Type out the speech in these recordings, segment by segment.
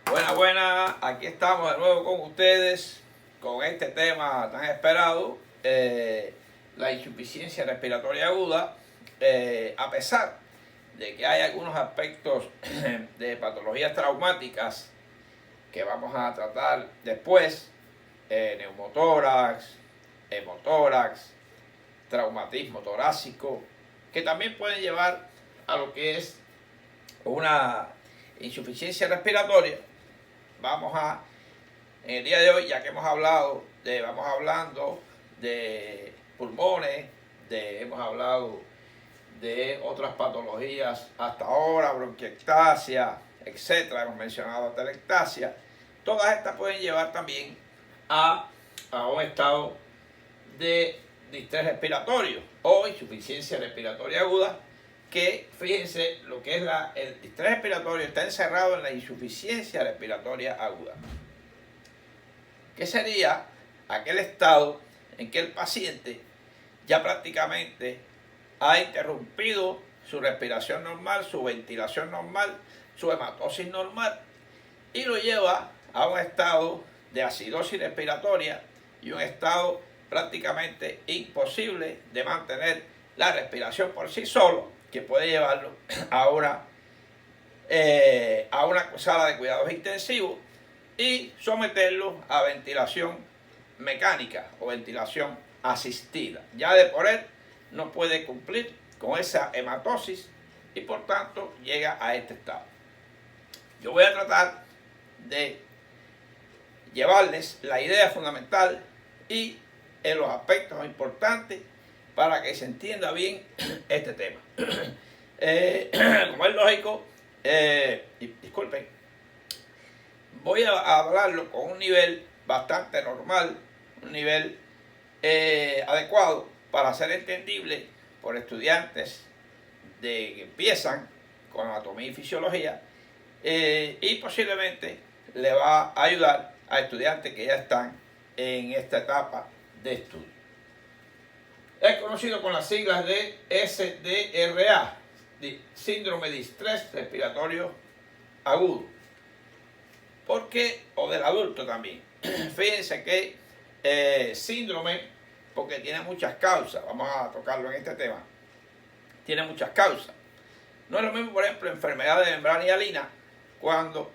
Buenas, buenas, aquí estamos de nuevo con ustedes con este tema tan esperado, la insuficiencia respiratoria aguda, a pesar de que hay algunos aspectos de patologías traumáticas que vamos a tratar después, neumotórax, hemotórax, traumatismo torácico, que también pueden llevar a lo que es una insuficiencia respiratoria. En el día de hoy, ya que vamos hablando de pulmones, hemos hablado de otras patologías hasta ahora, bronquiectasia, etcétera, hemos mencionado atelectasia. Todas estas pueden llevar también a un estado de distrés respiratorio o insuficiencia respiratoria aguda, que fíjense lo que es el distrés respiratorio está encerrado en la insuficiencia respiratoria aguda, que sería aquel estado en que el paciente ya prácticamente ha interrumpido su respiración normal, su ventilación normal, su hematosis normal, y lo lleva a un estado de acidosis respiratoria y un estado prácticamente imposible de mantener la respiración por sí solo, que puede llevarlo a una sala de cuidados intensivos y someterlo a ventilación mecánica o ventilación asistida. Ya de por él no puede cumplir con esa hematosis y por tanto llega a este estado. Yo voy a tratar de llevarles la idea fundamental y en los aspectos importantes para que se entienda bien este tema. Como es lógico, disculpen, voy a hablarlo con un nivel bastante normal, un nivel adecuado para ser entendible por estudiantes que empiezan con anatomía y fisiología, y posiblemente le va a ayudar a estudiantes que ya están en esta etapa de estudio. Es conocido con las siglas de SDRA, síndrome de distrés respiratorio agudo. ¿Por qué? O del adulto también. Fíjense que síndrome, porque tiene muchas causas, vamos a tocarlo en este tema, tiene muchas causas. No es lo mismo, por ejemplo, enfermedad de membrana hialina, cuando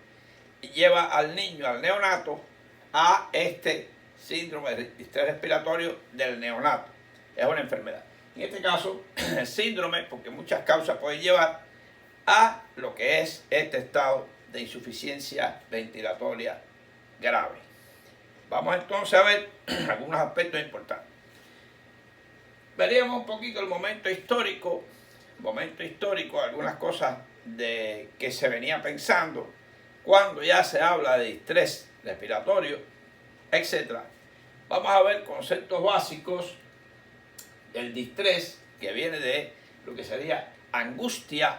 lleva al niño, al neonato, a este síndrome de distrés respiratorio del neonato. Es una enfermedad. En este caso, el síndrome, porque muchas causas pueden llevar a lo que es este estado de insuficiencia ventilatoria grave. Vamos entonces a ver algunos aspectos importantes. Veríamos un poquito el momento histórico, algunas cosas que se venía pensando cuando ya se habla de distrés respiratorio, etc. Vamos a ver conceptos básicos del distrés, que viene de lo que sería angustia,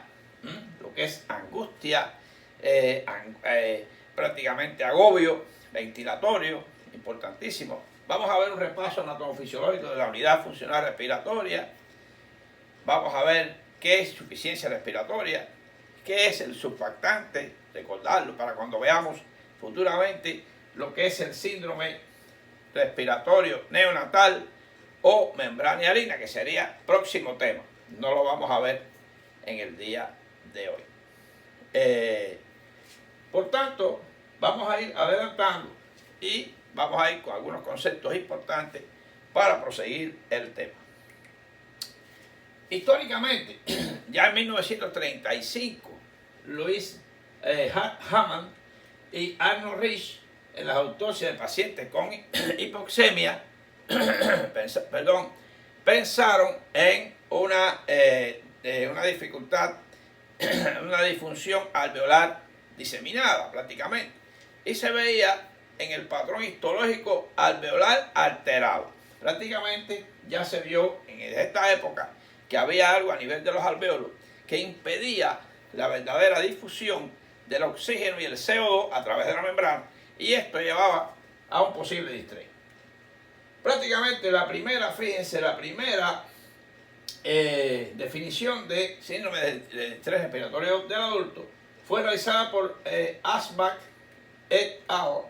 lo que es angustia, prácticamente agobio ventilatorio, importantísimo. Vamos a ver un repaso anatomofisiológico de la unidad funcional respiratoria. Vamos a ver qué es insuficiencia respiratoria, qué es el surfactante, recordarlo para cuando veamos futuramente lo que es el síndrome respiratorio neonatal o membrana hialina, que sería próximo tema. No lo vamos a ver en el día de hoy. Por tanto, vamos a ir adelantando y vamos a ir con algunos conceptos importantes para proseguir el tema. Históricamente, ya en 1935, Louis Hammond y Arnold Rich, en las autopsias de pacientes con hipoxemia, pensaron en una dificultad, una disfunción alveolar diseminada prácticamente, y se veía en el patrón histológico alveolar alterado. Prácticamente ya se vio en esta época que había algo a nivel de los alvéolos que impedía la verdadera difusión del oxígeno y el CO2 a través de la membrana, y esto llevaba a un posible distrés. Prácticamente la primera definición de síndrome de distrés respiratorio del adulto fue realizada por Asbach et al.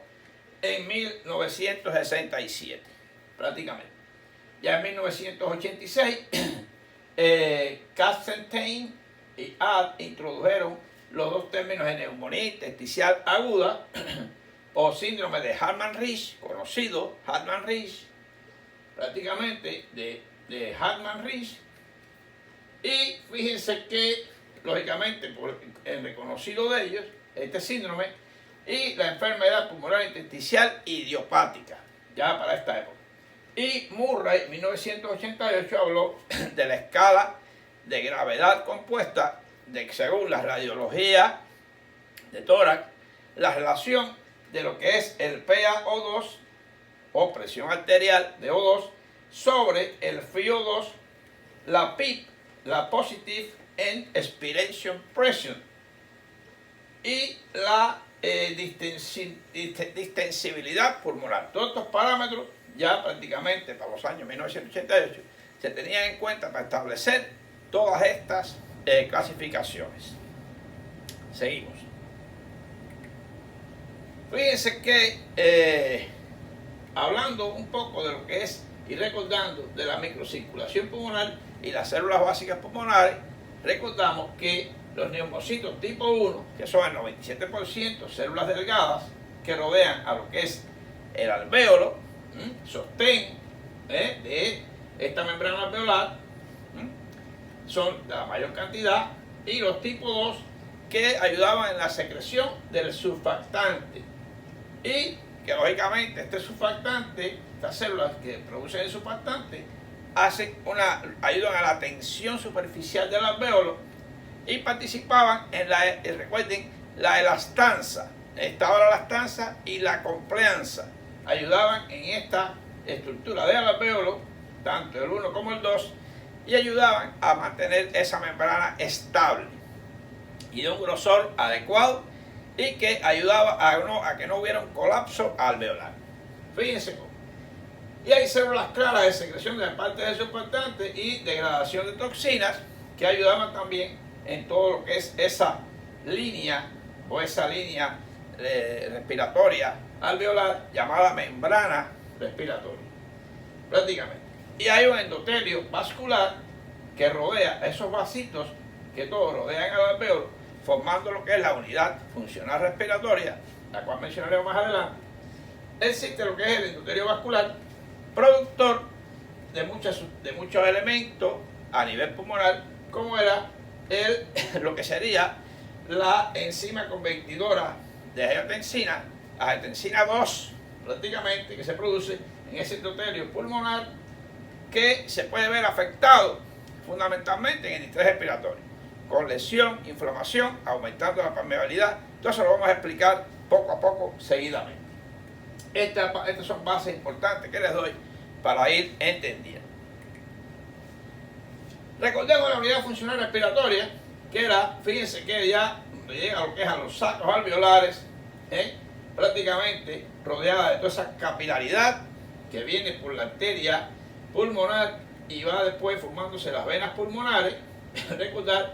En 1967, prácticamente. Ya en 1986, Katzenstein y Ad introdujeron los dos términos de neumonía intersticial aguda o síndrome de Hartmann-Rhich, conocido Hartmann-Rhich, prácticamente de Hartmann-Rhich. Y fíjense que, lógicamente, por el reconocido de ellos, este síndrome y la enfermedad pulmonar intersticial idiopática, ya para esta época. Y Murray, en 1988, habló de la escala de gravedad compuesta, de que según la radiología de tórax, la relación de lo que es el PaO2 o presión arterial de O2 sobre el FiO2, la PEEP, la Positive End Expiration Pressure, y la distensibilidad pulmonar. Todos estos parámetros ya prácticamente para los años 1988 se tenían en cuenta para establecer todas estas clasificaciones. Seguimos. Fíjense que hablando un poco de lo que es y recordando de la microcirculación pulmonar y las células básicas pulmonares, recordamos que los neumocitos tipo 1, que son el 97% células delgadas que rodean a lo que es el alvéolo, sostén de esta membrana alveolar, son de la mayor cantidad, y los tipo 2 que ayudaban en la secreción del surfactante, y que lógicamente este surfactante, estas células que producen el surfactante, ayudan a la tensión superficial del alvéolo y participaban en recuerden, la elastanza. Estaba la elastanza y la compleanza. Ayudaban en esta estructura del alvéolo, tanto el 1 como el 2, y ayudaban a mantener esa membrana estable y de un grosor adecuado, y que ayudaba a que no hubiera un colapso alveolar. Fíjense cómo. Y hay células claras de secreción de parte del surfactante y degradación de toxinas que ayudaban también en todo lo que es esa línea respiratoria alveolar llamada membrana respiratoria, prácticamente. Y hay un endotelio vascular que rodea esos vasitos que todos rodean al alvéolo, formando lo que es la unidad funcional respiratoria, la cual mencionaremos más adelante. Existe lo que es el endotelio vascular, productor de muchos elementos a nivel pulmonar, como era lo que sería la enzima convertidora de angiotensina 2, prácticamente, que se produce en ese endotelio pulmonar, que se puede ver afectado fundamentalmente en el distrés respiratorio, con lesión, inflamación, aumentando la permeabilidad. Entonces lo vamos a explicar poco a poco, seguidamente. Estas son bases importantes que les doy para ir entendiendo. Recordemos la unidad funcional respiratoria, que era, fíjense que ya llega a lo que es a los sacos alveolares, prácticamente rodeada de toda esa capilaridad que viene por la arteria pulmonar y va después formándose las venas pulmonares, recordar,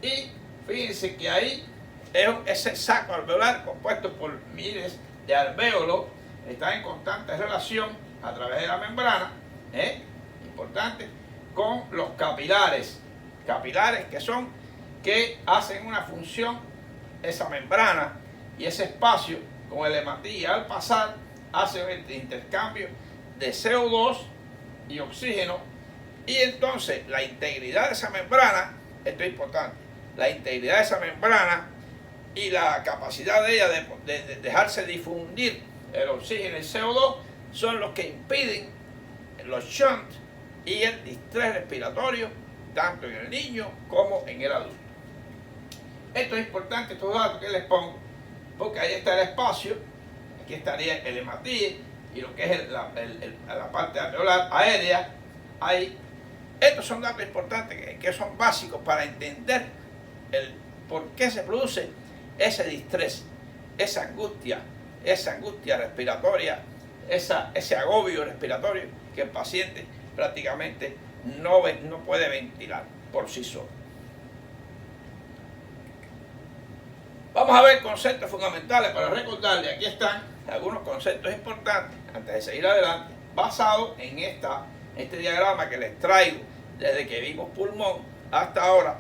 y fíjense que ahí ese saco alveolar compuesto por miles de alvéolos está en constante relación a través de la membrana, importante, con los capilares que hacen una función, esa membrana y ese espacio con el hematía al pasar hace el intercambio de CO2 y oxígeno, y entonces la integridad de esa membrana, esto es importante, la integridad de esa membrana y la capacidad de ella de dejarse difundir el oxígeno y el CO2 son los que impiden los shunts y el distrés respiratorio tanto en el niño como en el adulto. Esto es importante, estos datos que les pongo, porque ahí está el espacio, aquí estaría el hematíe y lo que es la parte alveolar aérea ahí. Estos son datos importantes que son básicos para entender por qué se produce ese distrés, esa angustia respiratoria, ese agobio respiratorio que el paciente prácticamente no puede ventilar por sí solo. Vamos Vamos a ver conceptos fundamentales para recordarle. Aquí están algunos conceptos importantes antes de seguir adelante, basados en este diagrama que les traigo desde que vimos pulmón hasta ahora.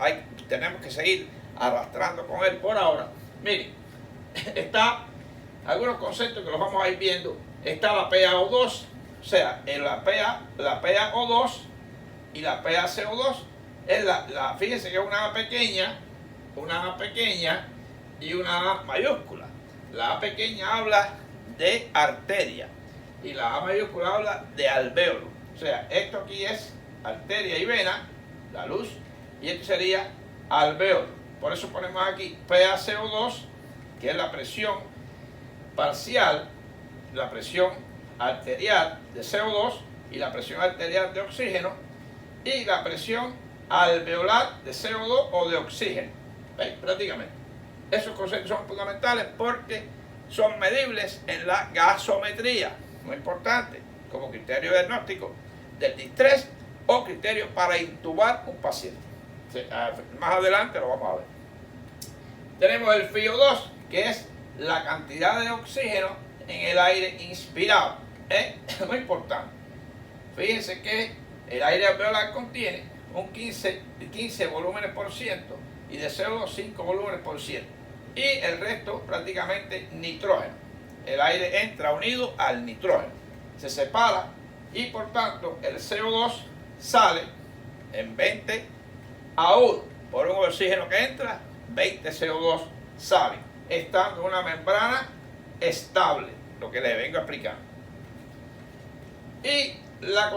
Tenemos que seguir arrastrando con él por ahora. Miren, está algunos conceptos que los vamos a ir viendo. Está la PaO2, o sea, la PaO2 y la PaCO2 es fíjense que es una A pequeña y una A mayúscula. La A pequeña habla de arteria y la A mayúscula habla de alvéolo. O sea, esto aquí es arteria y vena, la luz, y esto sería alvéolo. Por eso ponemos aquí PaCO2, que es la presión parcial, la presión arterial de CO2 y la presión arterial de oxígeno, y la presión alveolar de CO2 o de oxígeno. ¿Veis? Prácticamente. Esos conceptos son fundamentales porque son medibles en la gasometría, muy importante, como criterio diagnóstico del distrés o criterio para intubar un paciente. Más adelante lo vamos a ver. Tenemos el FiO2, que es la cantidad de oxígeno en el aire inspirado. Muy importante. Fíjense que el aire alveolar contiene un 15 volúmenes por ciento y de CO2 5 volúmenes por ciento. Y el resto prácticamente nitrógeno. El aire entra unido al nitrógeno. Se separa y por tanto el CO2 sale en 20 a 1 por un oxígeno que entra, 20 CO2 sale, estando en una membrana estable, lo que les vengo a explicar. Y la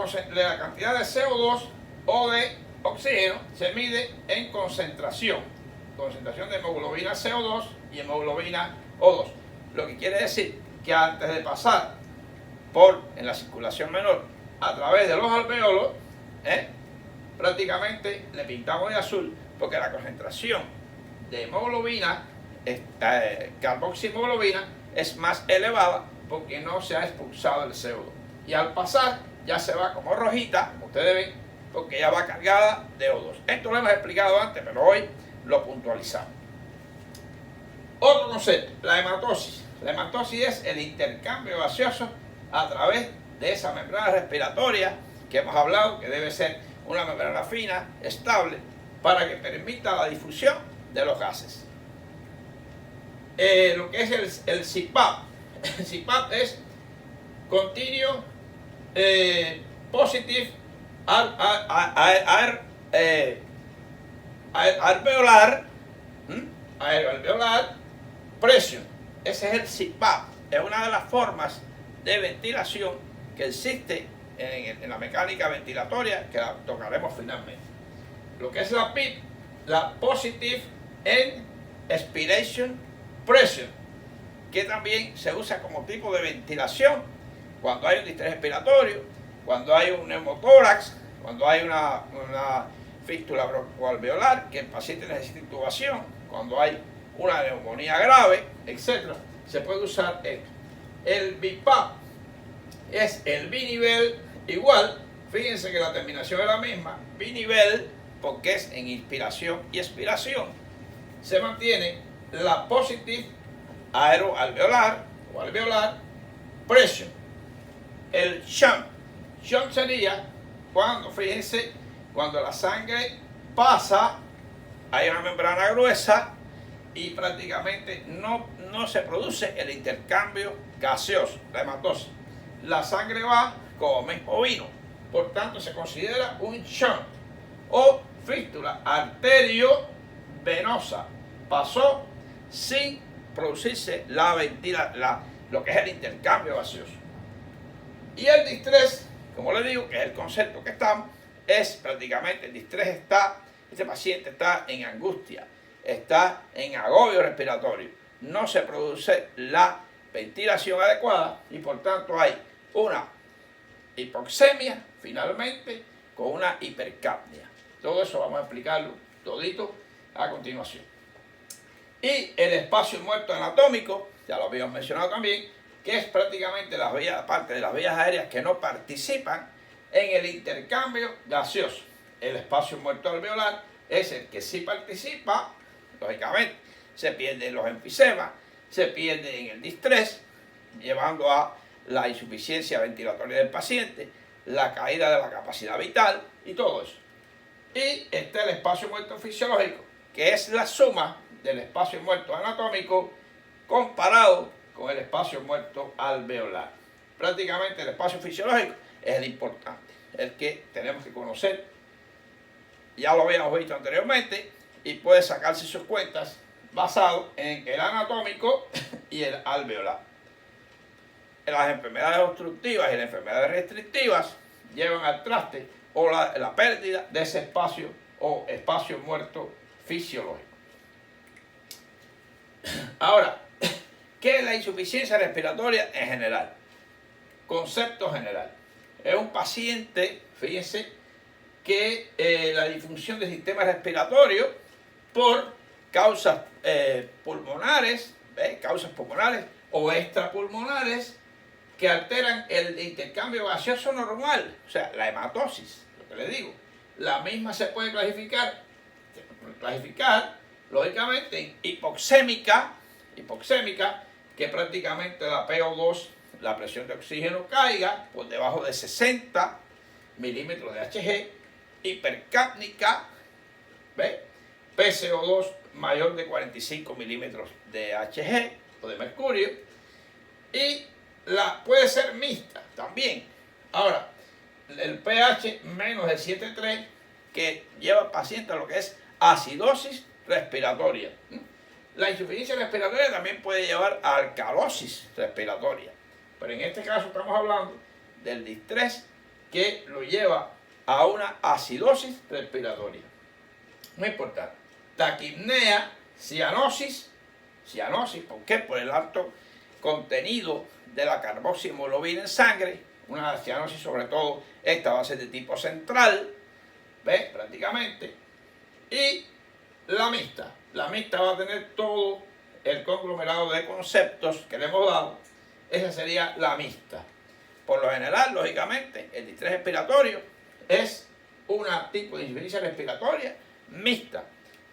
cantidad de CO2 o de oxígeno se mide en concentración de hemoglobina CO2 y hemoglobina O2, lo que quiere decir que antes de pasar en la circulación menor a través de los alvéolos, prácticamente le pintamos de azul porque la concentración de hemoglobina, carboxihemoglobina, es más elevada porque no se ha expulsado el CO2. Y al pasar ya se va como rojita, como ustedes ven, porque ya va cargada de O2. Esto lo hemos explicado antes, pero hoy lo puntualizamos. Otro concepto, la hematosis. La hematosis es el intercambio gaseoso a través de esa membrana respiratoria que hemos hablado, que debe ser una membrana fina, estable, para que permita la difusión de los gases. Lo que es el CPAP. El CPAP es Continuous Positive Alveolar Pressure. Ese es el CPAP. Es una de las formas de ventilación que existe en la mecánica ventilatoria, que la tocaremos finalmente. Lo que es la PIP, la Positive Inspiration Pressure, que también se usa como tipo de ventilación cuando hay un distrés respiratorio, cuando hay un neumotórax, cuando hay una fístula broncoalveolar, que el paciente necesita intubación, cuando hay una neumonía grave, etc. Se puede usar esto. El BiPAP es el binivel igual, fíjense que la terminación es la misma, binivel, porque es en inspiración y expiración. Se mantiene la positive aeroalveolar o alveolar pressure. El shunt sería cuando, fíjense, cuando la sangre pasa, hay una membrana gruesa y prácticamente no se produce el intercambio gaseoso, la hematosis. La sangre va como mismo vino, por tanto se considera un shunt o fístula arteriovenosa. Pasó sin producirse lo que es el intercambio gaseoso. Y el distrés, como les digo, que es el concepto que estamos, es prácticamente el distrés este paciente está en angustia, está en agobio respiratorio, no se produce la ventilación adecuada y por tanto hay una hipoxemia finalmente con una hipercapnia. Todo eso vamos a explicarlo todito a continuación. Y el espacio muerto anatómico, ya lo habíamos mencionado también, que es prácticamente parte de las vías aéreas que no participan en el intercambio gaseoso. El espacio muerto alveolar es el que sí participa, lógicamente, se pierden los enfisemas, se pierde en el distrés, llevando a la insuficiencia ventilatoria del paciente, la caída de la capacidad vital y todo eso. Y está el espacio muerto fisiológico, que es la suma del espacio muerto anatómico comparado con el espacio muerto alveolar. Prácticamente el espacio fisiológico es el importante, el que tenemos que conocer. Ya lo habíamos visto anteriormente y puede sacarse sus cuentas basado en el anatómico y el alveolar. Las enfermedades obstructivas y las enfermedades restrictivas llevan al traste o la pérdida de ese espacio o espacio muerto fisiológico. Ahora, ¿qué es la insuficiencia respiratoria en general? Concepto general. Es un paciente, fíjense, que la disfunción del sistema respiratorio por causas pulmonares, causas pulmonares o extrapulmonares que alteran el intercambio gaseoso normal, o sea, la hematosis, lo que les digo. La misma se puede clasificar lógicamente en hipoxémica, que prácticamente la PO2, la presión de oxígeno caiga por debajo de 60 milímetros de Hg, hipercápnica, ¿ve? PCO2 mayor de 45 milímetros de Hg o de mercurio, y puede ser mixta también. Ahora, el pH menos de 7,3 que lleva al paciente a lo que es acidosis respiratoria. La insuficiencia respiratoria también puede llevar a alcalosis respiratoria, pero en este caso estamos hablando del distrés que lo lleva a una acidosis respiratoria. Muy importante. Taquipnea, cianosis, ¿por qué? Por el alto contenido de la carboxihemoglobina en sangre, una cianosis sobre todo, esta va a ser de tipo central, ¿ves? Prácticamente. Y la mixta va a tener todo el conglomerado de conceptos que le hemos dado. Esa sería la mixta. Por lo general, lógicamente, el distrés respiratorio es un tipo de insuficiencia respiratoria mixta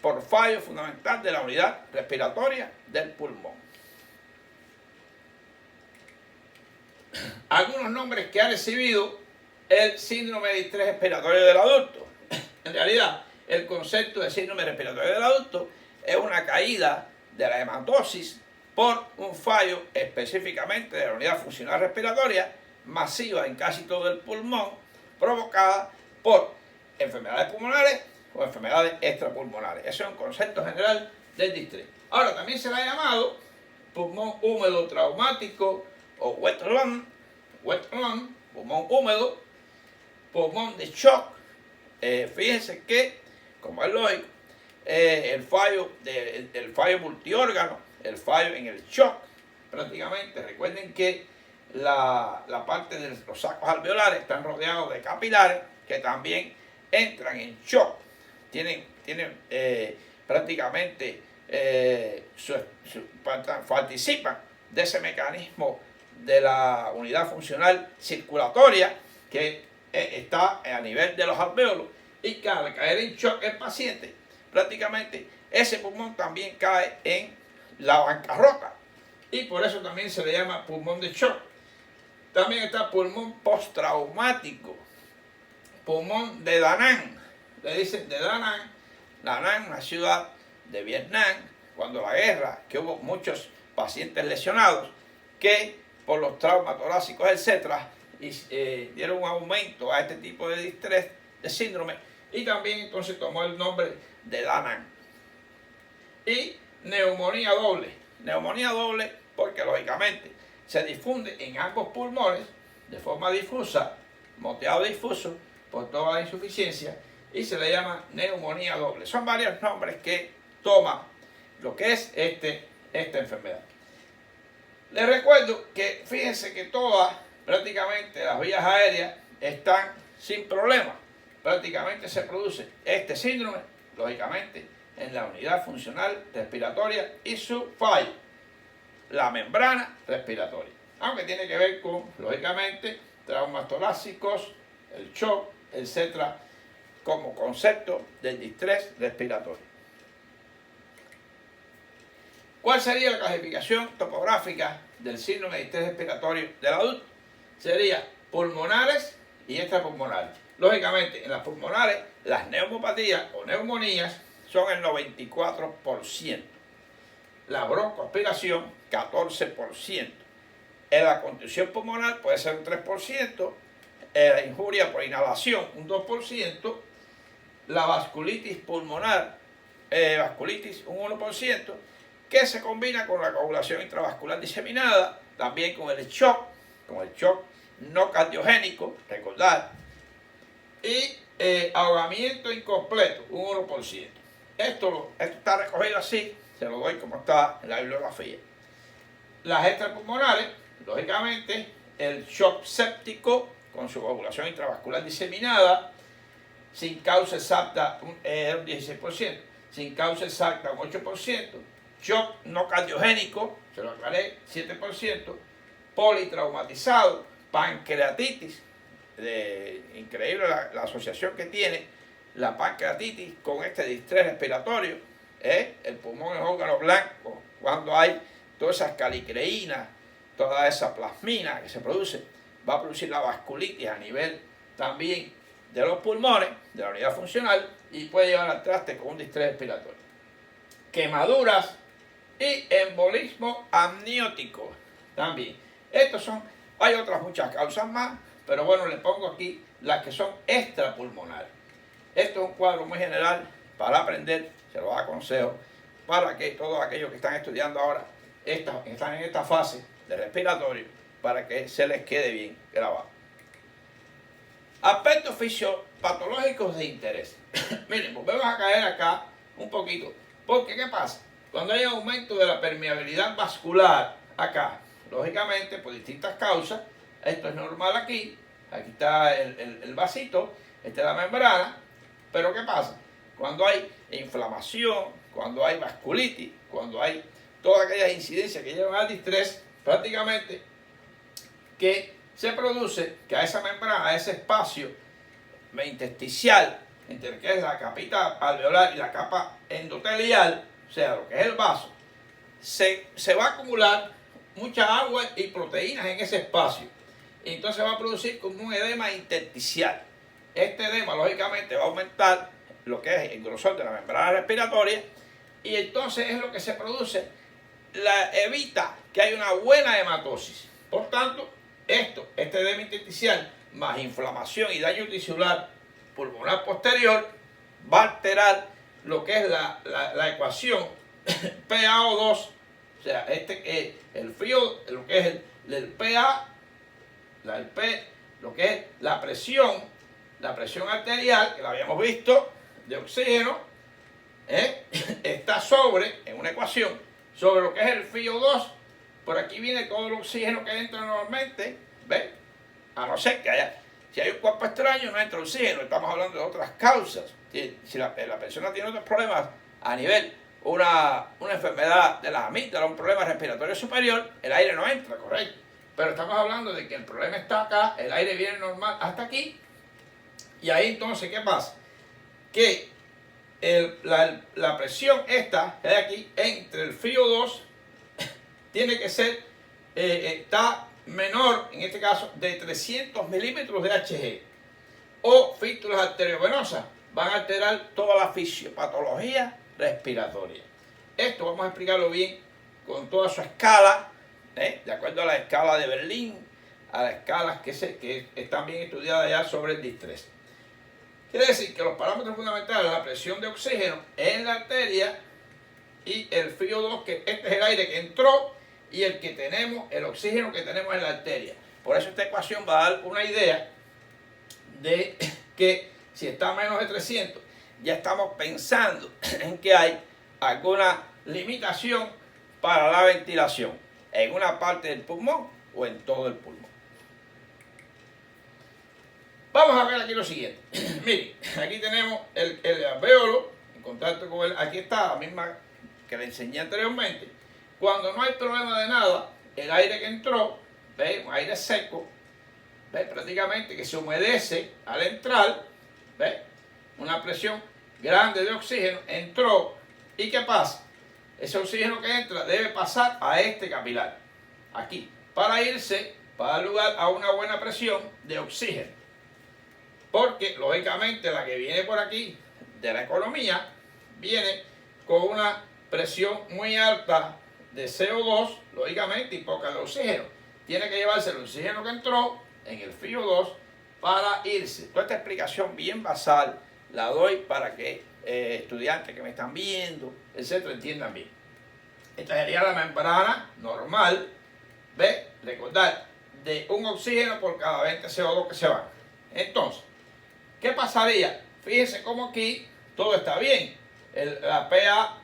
por fallo fundamental de la unidad respiratoria del pulmón. Algunos nombres que ha recibido el síndrome de distrés respiratorio del adulto. En realidad, el concepto de síndrome respiratorio del adulto es una caída de la hematosis por un fallo específicamente de la unidad funcional respiratoria masiva en casi todo el pulmón, provocada por enfermedades pulmonares o enfermedades extrapulmonares. Ese es un concepto general del distrés. Ahora, también se le ha llamado pulmón húmedo traumático o wet lung, pulmón húmedo, pulmón de shock. Fíjense que, como es lógico, el fallo multiórgano, el fallo en el shock, prácticamente, recuerden que la parte de los sacos alveolares están rodeados de capilares que también entran en shock, tienen prácticamente participan de ese mecanismo de la unidad funcional circulatoria que está a nivel de los alvéolos, y que al caer en shock el paciente, prácticamente ese pulmón también cae en la bancarrota, y por eso también se le llama pulmón de shock. También está pulmón postraumático, pulmón de Da Nang, le dicen de Da Nang. Da Nang, una ciudad de Vietnam, cuando la guerra, que hubo muchos pacientes lesionados que por los traumas torácicos, etcétera, dieron un aumento a este tipo de distrés, de síndrome, y también entonces tomó el nombre de Da Nang. Y neumonía doble porque lógicamente se difunde en ambos pulmones de forma difusa, moteado difuso por toda la insuficiencia, y se le llama neumonía doble. Son varios nombres que toma lo que es esta enfermedad. Les recuerdo que fíjense que todas prácticamente las vías aéreas están sin problema. Prácticamente se produce este síndrome, lógicamente, en la unidad funcional respiratoria y su fallo, la membrana respiratoria. Aunque tiene que ver con, lógicamente, traumas torácicos, el shock, etcétera, como concepto del distrés respiratorio. ¿Cuál sería la clasificación topográfica del síndrome de distrés respiratorio del adulto? Sería pulmonares y extrapulmonares. Lógicamente, en las pulmonares, las neumopatías o neumonías son el 94%. La broncoaspiración, 14%. En la contusión pulmonar puede ser un 3%. La injuria por inhalación, un 2%. La vasculitis pulmonar, vasculitis, un 1%, que se combina con la coagulación intravascular diseminada, también con el shock no cardiogénico, recordar, y ahogamiento incompleto, un 1%. Esto está recogido así, se lo doy como está en la bibliografía. Las extrapulmonares, lógicamente, el shock séptico con su coagulación intravascular diseminada, sin causa exacta un 16%, sin causa exacta un 8%, shock no cardiogénico, se lo aclaré, 7%, politraumatizado, pancreatitis, increíble la asociación que tiene la pancreatitis con este distrés respiratorio, el pulmón es un órgano blanco, cuando hay todas esas calicreínas, toda esa plasmina que se produce, va a producir la vasculitis a nivel también de los pulmones, de la unidad funcional, y puede llevar al traste con un distrés respiratorio. Quemaduras y embolismo amniótico también. Hay otras muchas causas más, pero bueno, le pongo aquí las que son extrapulmonares. Esto es un cuadro muy general para aprender, se lo aconsejo, para que todos aquellos que están estudiando ahora están en esta fase de respiratorio, para que se les quede bien grabado. Aspectos fisiopatológicos de interés. Miren, volvemos a caer acá un poquito, porque ¿qué pasa? Cuando hay aumento de la permeabilidad vascular acá, lógicamente por distintas causas, esto es normal aquí está el vasito, esta es la membrana, pero ¿qué pasa? Cuando hay inflamación, cuando hay vasculitis, cuando hay todas aquellas incidencias que llevan al distrés, prácticamente que se produce que a esa membrana, a ese espacio intersticial, entre lo que es la capita alveolar y la capa endotelial, o sea, lo que es el vaso, se va a acumular mucha agua y proteínas en ese espacio. Y entonces va a producir como un edema intersticial. Este edema, lógicamente, va a aumentar lo que es el grosor de la membrana respiratoria, y entonces es lo que se produce, evita que haya una buena hematosis. Por tanto, este edema intersticial más inflamación y daño tisular pulmonar posterior va a alterar lo que es la ecuación PaO2, o sea, el frío, lo que es el PA, lo que es la presión arterial, que la habíamos visto, de oxígeno, está en una ecuación, sobre lo que es el FiO2. Por aquí viene todo el oxígeno que entra normalmente, ¿ves? A no ser que si hay un cuerpo extraño, no entra oxígeno. Estamos hablando de otras causas. Si la persona tiene otros problemas a nivel, una enfermedad de las amígdalas, un problema respiratorio superior, el aire no entra, correcto. Pero estamos hablando de que el problema está acá, el aire viene normal hasta aquí, y ahí entonces, ¿qué pasa? Que la presión esta que hay aquí entre el FiO2 tiene que ser, está menor, en este caso, de 300 milímetros de Hg, o fístulas arteriovenosas, van a alterar toda la fisiopatología respiratoria. Esto vamos a explicarlo bien con toda su escala, de acuerdo a la escala de Berlín, a las escalas que están bien estudiadas ya sobre el distrés. Quiere decir que los parámetros fundamentales, la presión de oxígeno en la arteria y el FiO2, que este es el aire que entró, y el oxígeno que tenemos en la arteria. Por eso esta ecuación va a dar una idea de que si está menos de 300, ya estamos pensando en que hay alguna limitación para la ventilación en una parte del pulmón o en todo el pulmón. Vamos a ver aquí lo siguiente. Miren, aquí tenemos el alvéolo en contacto con aquí está la misma que le enseñé anteriormente. Cuando no hay problema de nada, el aire que entró, ¿ves? Un aire seco, ¿ves? Prácticamente que se humedece al entrar, ¿ves? Una presión grande de oxígeno entró, ¿y qué pasa? ese oxígeno que entra debe pasar a este capilar, aquí, para dar lugar a una buena presión de oxígeno. Porque, lógicamente, la que viene por aquí de la economía viene con una presión muy alta de CO2, lógicamente, y poca de oxígeno. Tiene que llevarse el oxígeno que entró en el FiO2 para irse. Toda esta explicación bien basal la doy para que estudiantes que me están viendo, etcétera, entiendan bien. Esta sería la membrana normal, ¿ves? Recordar, de un oxígeno por cada 20 CO2 que se van. Entonces, ¿qué pasaría? Fíjense cómo aquí todo está bien. La PA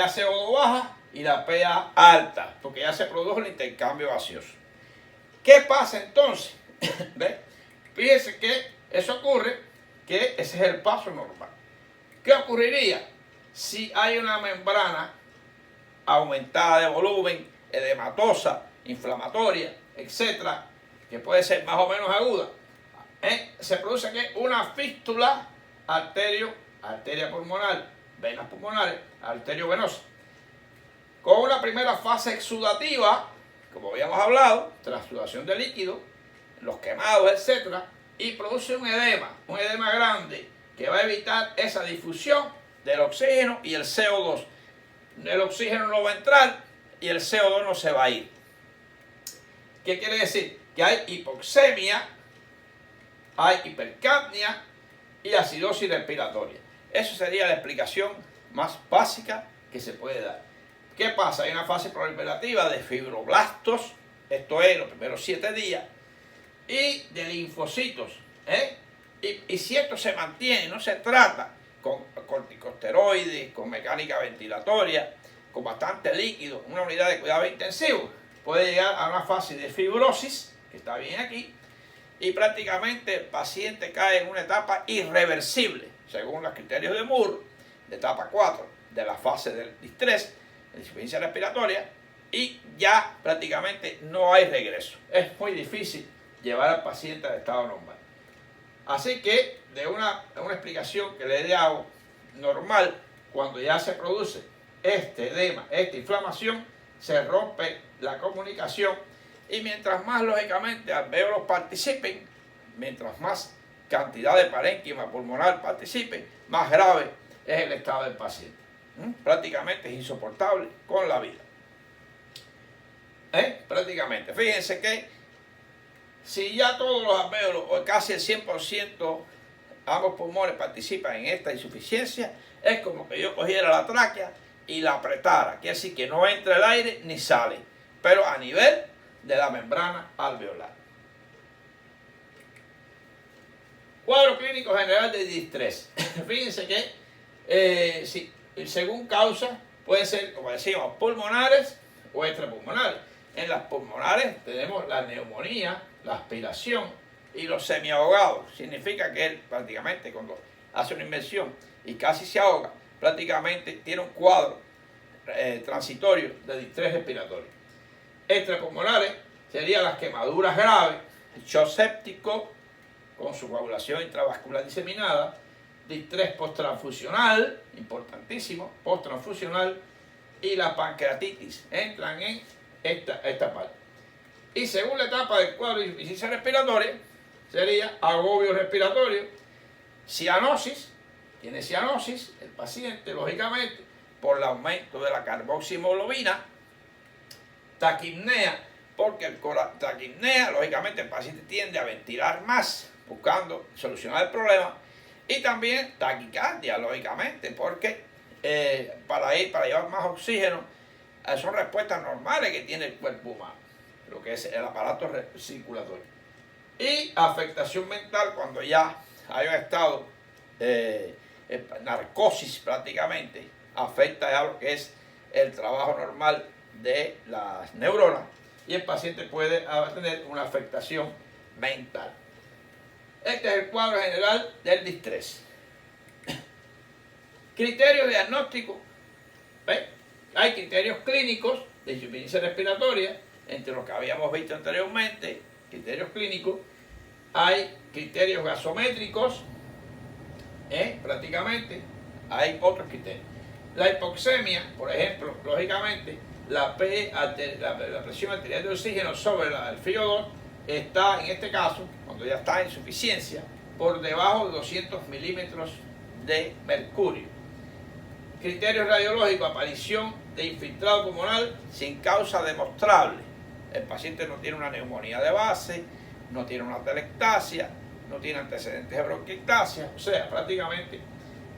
CO2 baja y la PA alta, porque ya se produjo el intercambio gaseoso. ¿Qué pasa entonces? ¿Ves? Fíjense que eso ocurre, que ese es el paso normal. ¿Qué ocurriría si hay una membrana aumentada de volumen, edematosa, inflamatoria, etcétera, que puede ser más o menos aguda? Se produce que una fístula arteria pulmonar, venas pulmonares, arterio venosa, con una primera fase exudativa, como habíamos hablado, transudación de líquido, los quemados, etcétera, y produce un edema grande que va a evitar esa difusión del oxígeno y el CO2. El oxígeno no va a entrar y el CO2 no se va a ir. ¿Qué quiere decir? Que hay hipoxemia, hay hipercapnia y acidosis respiratoria. Eso sería la explicación más básica que se puede dar. ¿Qué pasa? Hay una fase proliferativa de fibroblastos, esto es los primeros 7 días, y de linfocitos. Y si esto se mantiene, no se trata con corticosteroides, con mecánica ventilatoria, con bastante líquido, una unidad de cuidado intensivo, puede llegar a una fase de fibrosis, que está bien aquí, y prácticamente el paciente cae en una etapa irreversible, según los criterios de Moore, de etapa 4, de la fase del distrés, de insuficiencia respiratoria, y ya prácticamente no hay regreso. Es muy difícil llevar al paciente al estado normal. Así que, de una explicación que le hago normal, cuando ya se produce este edema, esta inflamación, se rompe la comunicación y mientras más, lógicamente, alvéolos participen, mientras más cantidad de parénquima pulmonar participe, más grave es el estado del paciente. Prácticamente es insoportable con la vida. Prácticamente. Fíjense que si ya todos los alvéolos, o casi el 100%, ambos pulmones participan en esta insuficiencia, es como que yo cogiera la tráquea y la apretara. Quiere decir que no entra el aire ni sale, pero a nivel de la membrana alveolar. Cuadro clínico general de distrés. Fíjense que según causa puede ser, como decíamos, pulmonares o extrapulmonares. En las pulmonares tenemos la neumonía, la aspiración y los semiahogados. Significa que él prácticamente cuando hace una inmersión y casi se ahoga, prácticamente tiene un cuadro transitorio de distrés respiratorio. Extrapulmonares serían las quemaduras graves, el shock séptico con su coagulación intravascular diseminada, distrés posttransfusional, importantísimo, posttransfusional, y la pancreatitis entran en esta parte. Y según la etapa del cuadro de insuficiencia respiratoria, sería agobio respiratorio, cianosis, tiene cianosis el paciente, lógicamente, por el aumento de la carboxihemoglobina, taquipnea, porque taquipnea, lógicamente, el paciente tiende a ventilar más, buscando solucionar el problema, y también taquicardia, lógicamente, porque para llevar más oxígeno, son respuestas normales que tiene el cuerpo humano, lo que es el aparato circulatorio. Y afectación mental cuando ya haya estado narcosis prácticamente, afecta ya lo que es el trabajo normal de las neuronas y el paciente puede tener una afectación mental. Este es el cuadro general del distrés. Criterios diagnósticos. ¿Ves? Hay criterios clínicos de insuficiencia respiratoria, entre los que habíamos visto anteriormente, criterios clínicos. Hay criterios gasométricos, prácticamente. Hay otros criterios. La hipoxemia, por ejemplo, lógicamente, la presión arterial de oxígeno sobre el FiO2 está, en este caso, cuando ya está en insuficiencia, por debajo de 200 milímetros de mercurio. Criterios radiológicos: aparición de infiltrado pulmonar sin causa demostrable. El paciente no tiene una neumonía de base, no tiene una atelectasia, no tiene antecedentes de bronquiectasia, o sea, prácticamente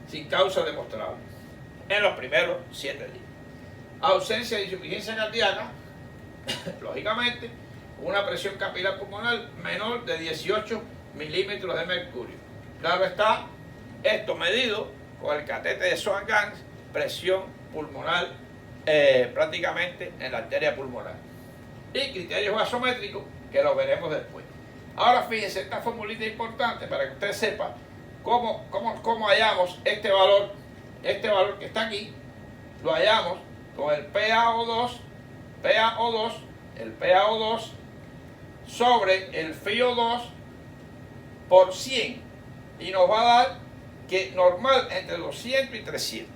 sin causa demostrable en los primeros 7 días. Ausencia de insuficiencia cardíaca, lógicamente, una presión capilar pulmonar menor de 18 milímetros de mercurio. Claro está, esto medido con el catete de Swan-Ganz, presión pulmonar prácticamente en la arteria pulmonar. Y criterios gasométricos que lo veremos después. Ahora fíjense, esta formulita es importante para que usted sepa cómo hallamos este valor que está aquí, lo hallamos con el PaO2 sobre el FiO2 por 100 y nos va a dar que normal entre 200 y 300.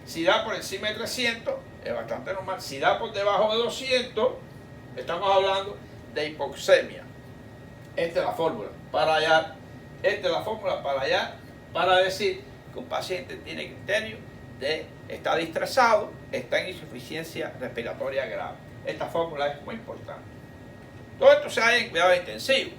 Si da por encima de 300 es bastante normal. Si da por debajo de 200 estamos hablando de hipoxemia. Esta es la fórmula para hallar, para decir que un paciente tiene criterio de está distrasado, está en insuficiencia respiratoria grave. Esta fórmula es muy importante. Todo esto se halla en cuidado intensivo.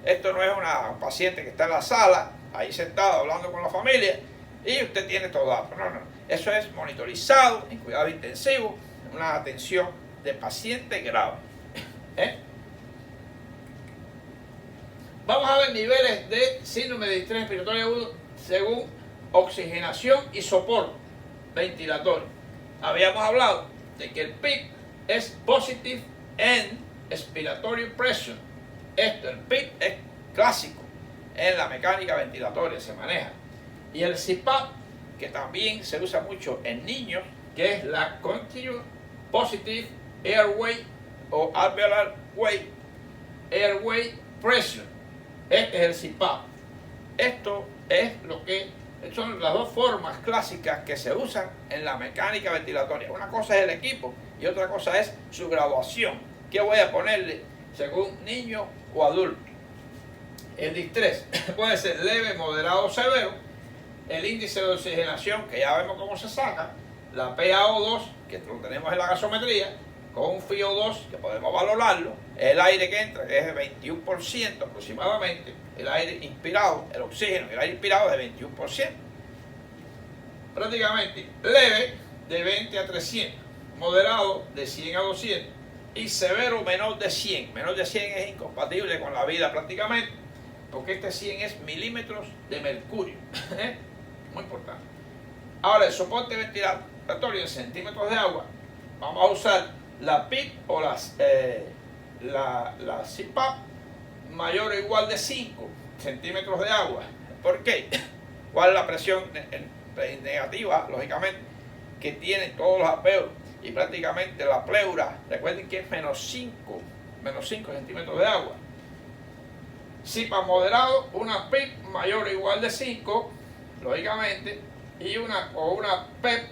Esto no es un paciente que está en la sala, ahí sentado hablando con la familia, y usted tiene todo datos. No. Eso es monitorizado en cuidado intensivo, una atención de paciente grave. Vamos a ver niveles de síndrome de distrés respiratorio agudo según oxigenación y soporte ventilatorio. Habíamos hablado de que el PIP es Positive End Expiratory Pressure. El PIP es clásico en la mecánica ventilatoria, se maneja. Y el CPAP, que también se usa mucho en niños, que es la Continuous Positive Airway o Alveolar Airway Pressure. Este es el CPAP. Esto es son las dos formas clásicas que se usan en la mecánica ventilatoria. Una cosa es el equipo y otra cosa es su graduación. ¿Qué voy a ponerle según niño o adulto? El distrés puede ser leve, moderado o severo. El índice de oxigenación, que ya vemos cómo se saca. La PaO2, que lo tenemos en la gasometría, con un FiO2 que podemos valorarlo. El aire que entra, que es de 21% aproximadamente. El aire inspirado, el oxígeno, el aire inspirado es de 21%. Prácticamente leve de 20 a 300, moderado de 100 a 200 y severo menor de 100. Menor de 100 es incompatible con la vida prácticamente, porque este 100 es milímetros de mercurio. Muy importante. Ahora, el soporte ventilatorio en centímetros de agua, vamos a usar la PIP o la CPAP mayor o igual de 5 centímetros de agua. ¿Por qué? ¿Cuál es la presión negativa, lógicamente, que tiene todos los apeos y prácticamente la pleura? Recuerden que es menos 5 centímetros de agua. CPAP moderado, una PIP mayor o igual de 5, lógicamente, y una PEP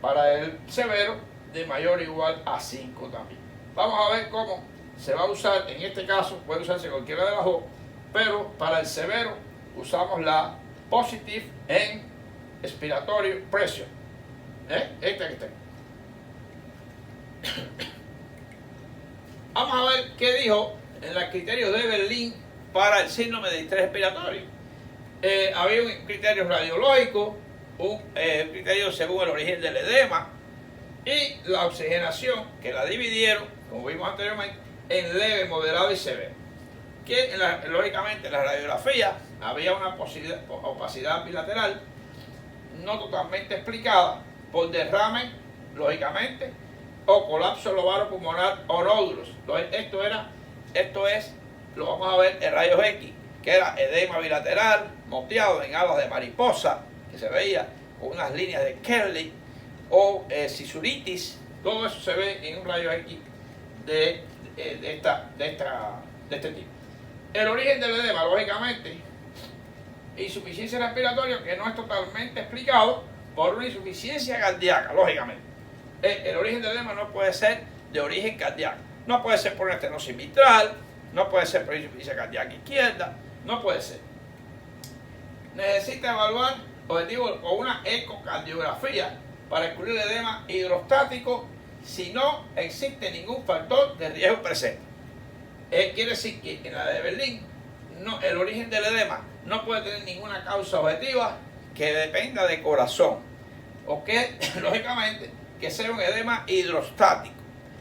para el severo de mayor o igual a 5 también. Vamos a ver cómo se va a usar. En este caso puede usarse cualquiera de las dos, pero para el severo usamos la Positive End Expiratory Pressure. Esta que está. Vamos a ver qué dijo en los criterios de Berlín para el síndrome de distrés respiratorio. Había un criterio radiológico, un criterio según el origen del edema y la oxigenación, que la dividieron, como vimos anteriormente, en leve, moderado y severo. Que lógicamente en la radiografía había una opacidad bilateral no totalmente explicada por derrame, lógicamente, o colapso lobaropulmonar o nódulos. Esto es, lo vamos a ver en rayos X, que era edema bilateral, moteado en alas de mariposa, que se veía con unas líneas de Kerley, o sisuritis. Todo eso se ve en un rayo X de este tipo. El origen del edema, lógicamente, insuficiencia respiratoria, que no es totalmente explicado, por una insuficiencia cardíaca, lógicamente. El origen del edema no puede ser de origen cardíaco. No puede ser por una estenosis mitral, no puede ser por insuficiencia cardíaca izquierda, no puede ser. Necesita evaluar objetivo con una ecocardiografía para descubrir el edema hidrostático si no existe ningún factor de riesgo presente. Quiere decir que en la de Berlín el origen del edema no puede tener ninguna causa objetiva que dependa de corazón o que, lógicamente, que sea un edema hidrostático.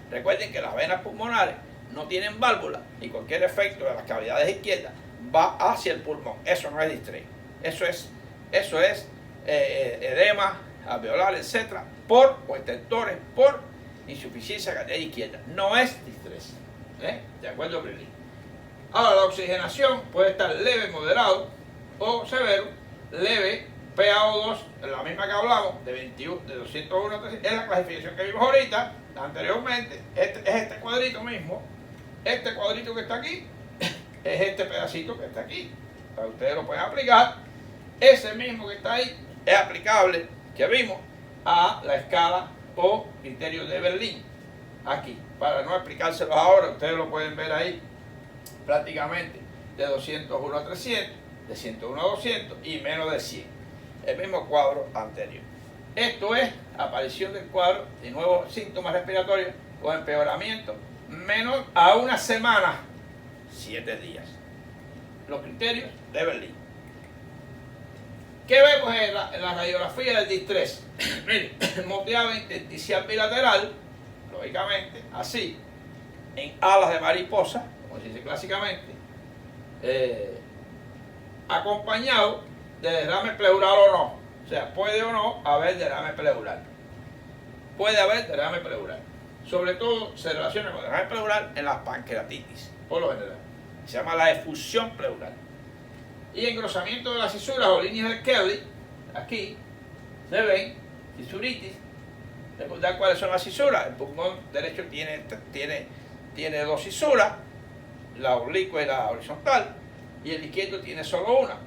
Recuerden que las venas pulmonares no tienen válvulas y cualquier efecto de las cavidades izquierdas va hacia el pulmón. Eso no es distrés. Eso es edema alveolar, etcétera, por extensores, por insuficiencia cardíaca izquierda. No es distrés. De acuerdo a Berlín. Ahora, la oxigenación puede estar leve, moderado o severo. Leve, PaO2, la misma que hablamos, de 21, de 201 a 300, es la clasificación que vimos ahorita, anteriormente. Es este cuadrito mismo. Este cuadrito que está aquí es este pedacito que está aquí. Para que ustedes lo puedan aplicar. Ese mismo que está ahí es aplicable, que vimos, a la escala o criterio de Berlín. Aquí, para no explicárselos ahora, ustedes lo pueden ver ahí prácticamente de 201 a 300, de 101 a 200 y menos de 100. El mismo cuadro anterior. Esto es aparición del cuadro de nuevos síntomas respiratorios o empeoramiento menos a una semana, 7 días. Los criterios de Berlín. ¿Qué vemos en la radiografía del distrés? Miren, moteado intersticial bilateral, lógicamente, así, en alas de mariposa, como se dice clásicamente, acompañado de derrame pleural o no. O sea, puede o no haber derrame pleural. Puede haber derrame pleural. Sobre todo se relaciona con derrame pleural en la pancreatitis, por lo general. Se llama la efusión pleural. Y engrosamiento de las cisuras o líneas de Kelly, aquí se ven fisuritis. Recordar cuáles son las cisuras. El pulmón derecho tiene 2 cisuras, la oblicua y la horizontal, y el izquierdo tiene solo una.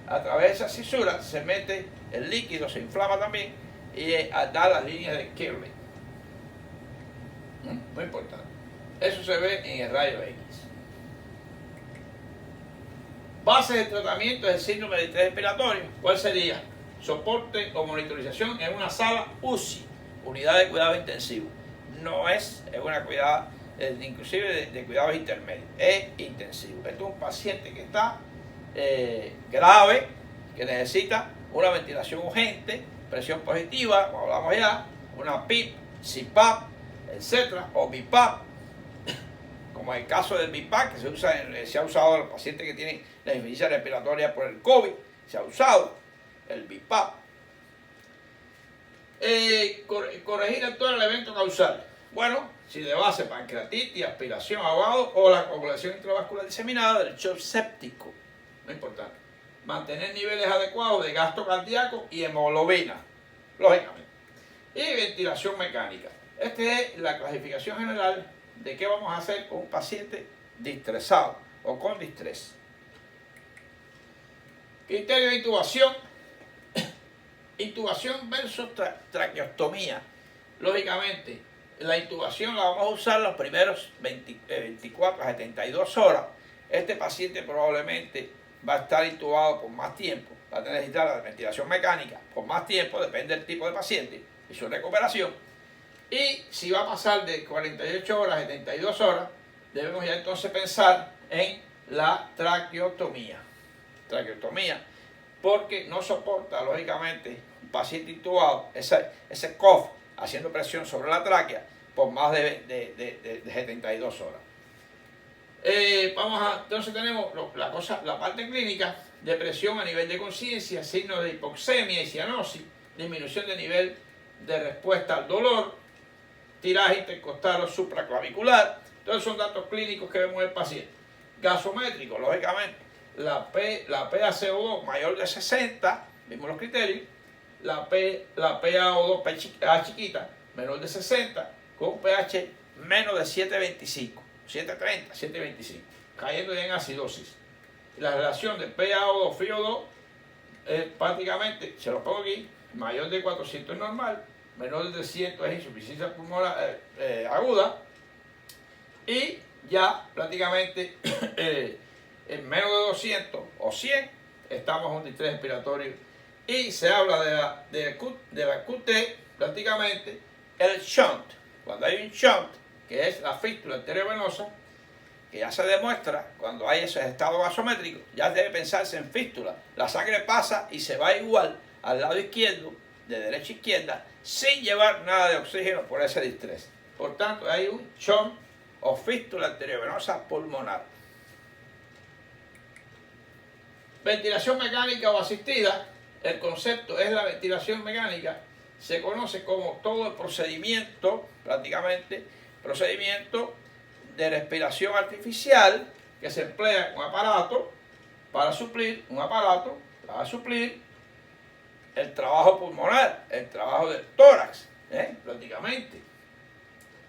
A través de esas cisuras se mete el líquido, se inflama también y da las líneas de Kelly. Muy importante. Eso se ve en el rayo X. Bases de tratamiento del síndrome de distrés respiratorio. ¿Cuál sería? Soporte o monitorización en una sala UCI, unidad de cuidado intensivo. No es una cuidado, inclusive de cuidados intermedios, es intensivo. Esto es un paciente que está grave, que necesita una ventilación urgente, presión positiva, como hablamos ya, una PIP, CPAP, etcétera, o BIPAP, como en el caso del BIPAP, que se ha usado en los pacientes que tienen la insuficiencia respiratoria por el COVID, se ha usado el BIPAP. Corregir actuar el evento causal. Bueno, si de base pancreatitis, aspiración, ahogado o la coagulación intravascular diseminada del shock séptico. Muy importante. Mantener niveles adecuados de gasto cardíaco y hemoglobina, lógicamente. Y ventilación mecánica. Esta es la clasificación general de qué vamos a hacer con un paciente distresado o con distrés. Criterio de intubación. Intubación versus traqueostomía. Lógicamente, la intubación la vamos a usar los primeros 24 a 72 horas. Este paciente probablemente va a estar intubado por más tiempo, va a necesitar la ventilación mecánica por más tiempo, depende del tipo de paciente y su recuperación. Y si va a pasar de 48 horas a 72 horas, debemos ya entonces pensar en la traqueotomía. Traqueotomía, porque no soporta, lógicamente, un paciente intubado, ese cough haciendo presión sobre la tráquea por más de 72 horas. Entonces tenemos la parte clínica: depresión a nivel de conciencia, signos de hipoxemia y cianosis, disminución de nivel de respuesta al dolor, tiraje intercostal o supraclavicular. Todos son datos clínicos que vemos en el paciente. Gasométrico, lógicamente, la PaCO2 mayor de 60, vimos los criterios, la PaO2 chiquita menor de 60, con un pH menos de 7.25, 7.30, 7.25, cayendo ya en acidosis. La relación de PaO2 FiO2 prácticamente, se lo pongo aquí, mayor de 400 es normal, menor de 300 es insuficiencia pulmonar aguda, y ya prácticamente en menos de 200 o 100 estamos en un distrés respiratorio, y se habla de la QT, prácticamente el shunt. Cuando hay un shunt, que es la fístula arteriovenosa, que ya se demuestra cuando hay ese estado vasométrico, ya debe pensarse en fístula. La sangre pasa y se va igual al lado izquierdo, de derecha a izquierda, sin llevar nada de oxígeno por ese distrés. Por tanto, hay un shunt o fístula arteriovenosa pulmonar. Ventilación mecánica o asistida. El concepto es la ventilación mecánica. Se conoce como todo el procedimiento, prácticamente, procedimiento de respiración artificial, que se emplea un aparato para suplir el trabajo pulmonar, el trabajo del tórax, prácticamente.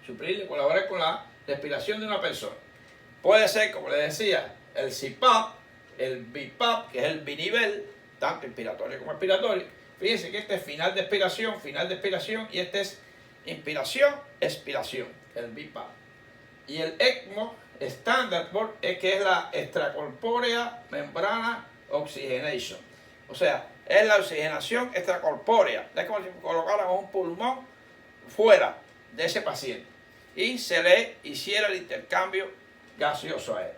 Suplir y colaborar con la respiración de una persona. Puede ser, como les decía, el CPAP, el BiPAP, que es el binivel, tanto inspiratorio como expiratorio. Fíjense que este es final de expiración, y este es inspiración, expiración, el BiPAP. Y el ECMO Standard es que es la extracorpórea membrana oxygenation. O sea, es la oxigenación extracorpórea. Es como si colocáramos un pulmón fuera de ese paciente y se le hiciera el intercambio gaseoso a él.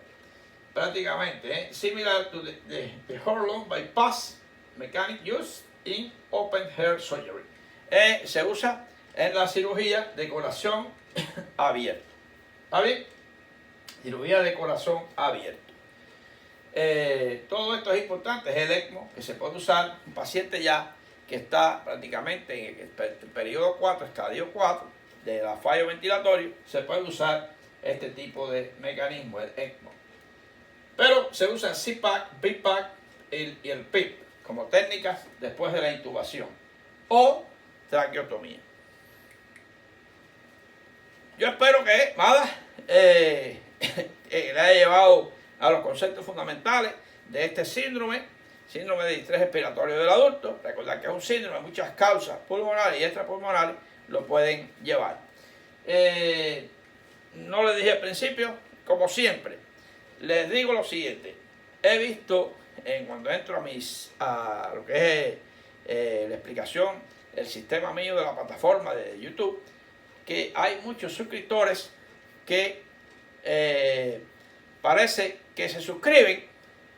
Prácticamente, similar to the heart-lung bypass mechanic used in open heart surgery. Se usa en la cirugía de corazón abierto. ¿Está bien? Cirugía de corazón abierto. Todo esto es importante. Es el ECMO que se puede usar un paciente ya que está prácticamente en el periodo 4, estadio 4 de la fallo ventilatorio. Se puede usar este tipo de mecanismo, el ECMO. Pero se usa el CPAP, BiPAP y el PIP como técnicas después de la intubación o traqueotomía. Yo espero que le haya llevado a los conceptos fundamentales de este síndrome de distrés respiratorio del adulto. Recordad que es un síndrome, muchas causas pulmonares y extrapulmonares lo pueden llevar. No les dije al principio, como siempre, les digo lo siguiente. He visto, cuando entro a lo que es la explicación, el sistema mío de la plataforma de YouTube, que hay muchos suscriptores que parece que se suscriben,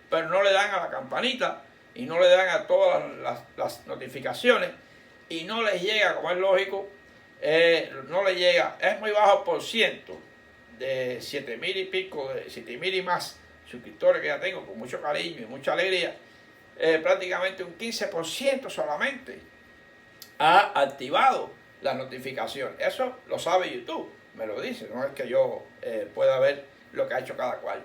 pero no le dan a la campanita y no le dan a todas las notificaciones y no les llega, como es lógico, no le llega, es muy bajo por ciento de 7.000 y pico, de 7.000 y más suscriptores que ya tengo con mucho cariño y mucha alegría. Prácticamente un 15% solamente ha activado las notificaciones. Eso lo sabe YouTube, me lo dice, no es que yo pueda ver lo que ha hecho cada cual.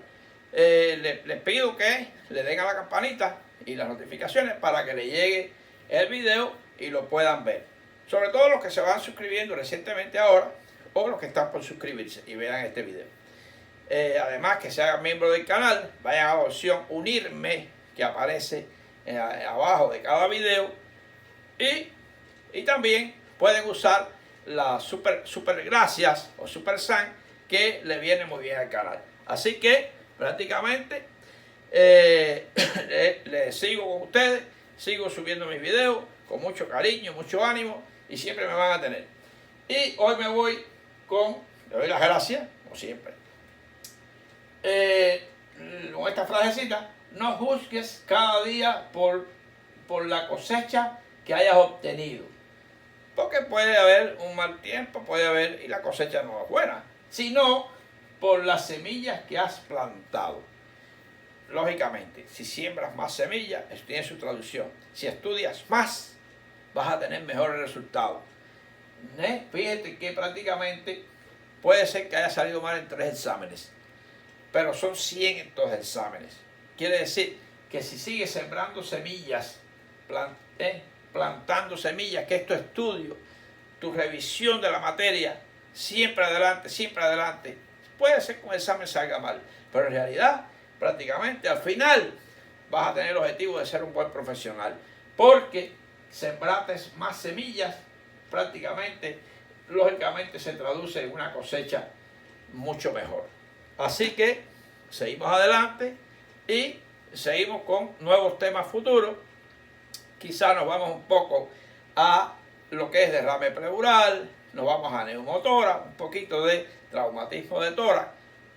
Les pido que le den a la campanita y las notificaciones para que le llegue el video y lo puedan ver. Sobre todo los que se van suscribiendo recientemente ahora o los que están por suscribirse y vean este video. Además, que se hagan miembros del canal, vayan a la opción unirme que aparece abajo de cada video y también pueden usar las super gracias o super san que le viene muy bien al canal. Así que prácticamente les sigo con ustedes, sigo subiendo mis videos con mucho cariño, mucho ánimo y siempre me van a tener. Y hoy me voy le doy las gracias, como siempre, con esta frasecita: no juzgues cada día por la cosecha que hayas obtenido, porque puede haber un mal tiempo, y la cosecha no es buena, sino por las semillas que has plantado. Lógicamente, si siembras más semillas, eso tiene su traducción. Si estudias más, vas a tener mejores resultados. Fíjate que prácticamente puede ser que haya salido mal en 3 exámenes, pero son 100 en 2 exámenes. Quiere decir que si sigues sembrando semillas, plantando semillas, que es tu estudio, tu revisión de la materia, siempre adelante, puede ser que un examen salga mal, pero en realidad, prácticamente al final, vas a tener el objetivo de ser un buen profesional, porque sembraste más semillas, prácticamente, lógicamente se traduce en una cosecha mucho mejor. Así que seguimos adelante y seguimos con nuevos temas futuros. Quizá nos vamos un poco a lo que es derrame pleural, nos vamos a neumotórax, un poquito de traumatismo de tórax,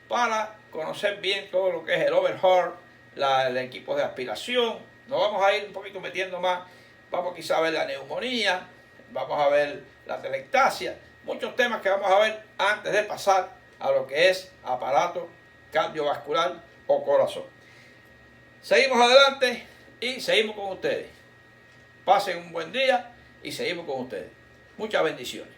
para conocer bien todo lo que es el overhaul, el equipo de aspiración. Nos vamos a ir un poquito metiendo más, vamos quizá a ver la neumonía, vamos a ver la telectasia, muchos temas que vamos a ver antes de pasar a lo que es aparato cardiovascular o corazón. Seguimos adelante y seguimos con ustedes. Pasen un buen día y seguimos con ustedes. Muchas bendiciones.